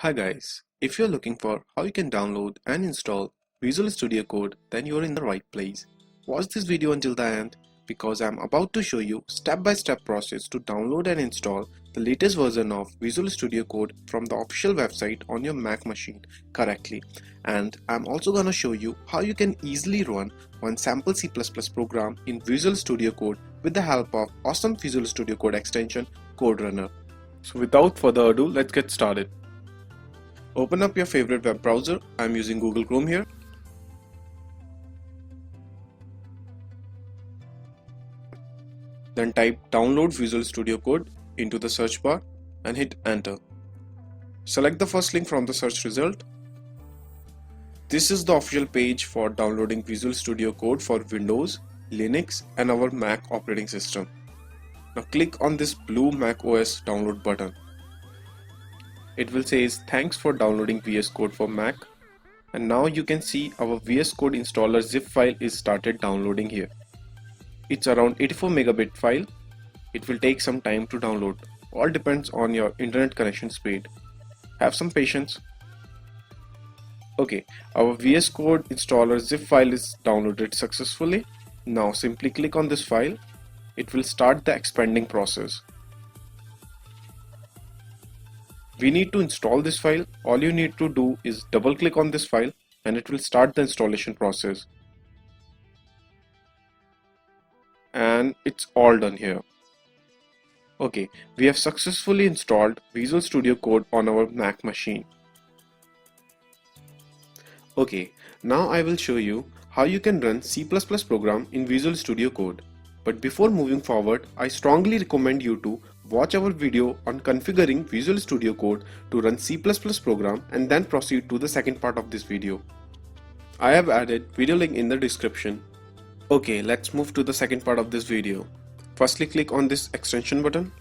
Hi guys, if you're looking for how you can download and install Visual Studio Code, then you're in the right place. Watch this video until the end because I'm about to show you step-by-step process to download and install the latest version of Visual Studio Code from the official website on your Mac machine correctly. And I'm also gonna show you how you can easily run one sample C++ program in Visual Studio Code with the help of awesome Visual Studio Code extension Code Runner. So without further ado, let's get started. Open up your favorite web browser. I'm using Google Chrome here. Then type download Visual Studio Code into the search bar and hit enter. Select the first link from the search result. This is the official page for downloading Visual Studio Code for Windows, Linux and our Mac operating system. Now click on this blue Mac OS download button. It will say thanks for downloading VS Code for Mac, and now you can see our VS Code installer zip file is started downloading here. It's around 84 megabit file. It will take some time to download. All depends on your internet connection speed. Have some patience. Okay, our VS Code installer zip file is downloaded successfully. Now simply click on this file. It will start the expanding process. We need to install this file. All you need to do is double click on this file and it will start the installation process. And it's all done here. Okay, we have successfully installed Visual Studio Code on our Mac machine. Okay, now I will show you how you can run C++ program in Visual Studio Code. But before moving forward, I strongly recommend you to watch our video on configuring Visual Studio Code to run C++ program and then proceed to the second part of this video. I have added video link in the description. Okay, let's move to the second part of this video. Firstly, click on this extension button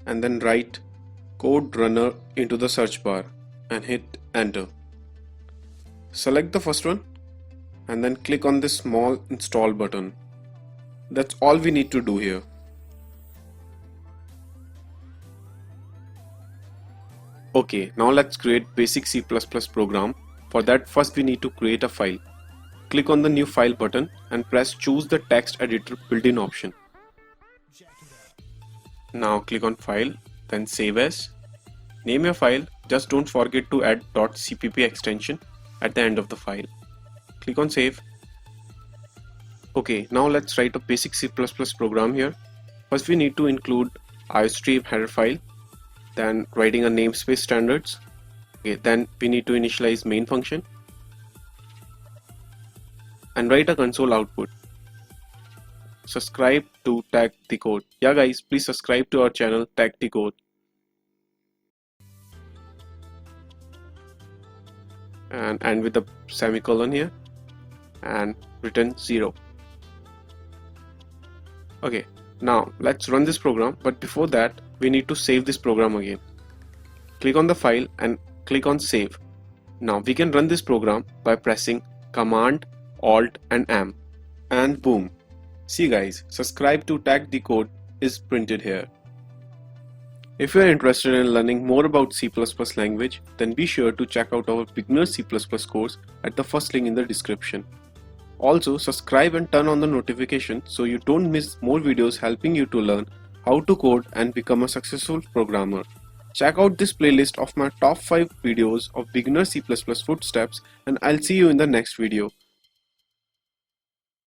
and then write Code Runner into the search bar and hit enter. Select the first one and then click on this small install button. That's all we need to do here. Okay, now let's create basic C++ program. For that, first we need to create a file. Click on the new file button and press choose the text editor built-in option. Now click on file, then save as. Name your file, just don't forget to add .cpp extension at the end of the file. Click on save. Okay, now let's write a basic C++ program here. First we need to include iostream header file, then writing a namespace standards. Okay, then we need to initialize main function and write a console output. Subscribe to Tag the Code. Yeah guys, please subscribe to our channel Tag the Code. And end with a semicolon here and return 0. Okay, now let's run this program, but before that we need to save this program again. Click on the file and click on save. Now we can run this program by pressing Command, Alt and M, and boom. See guys, subscribe to Tag the Code is printed here. If you are interested in learning more about C++ language, then be sure to check out our beginner C++ course at the first link in the description. Also, subscribe and turn on the notification so you don't miss more videos helping you to learn how to code and become a successful programmer. Check out this playlist of my top 5 videos of beginner C++ footsteps, and I'll see you in the next video.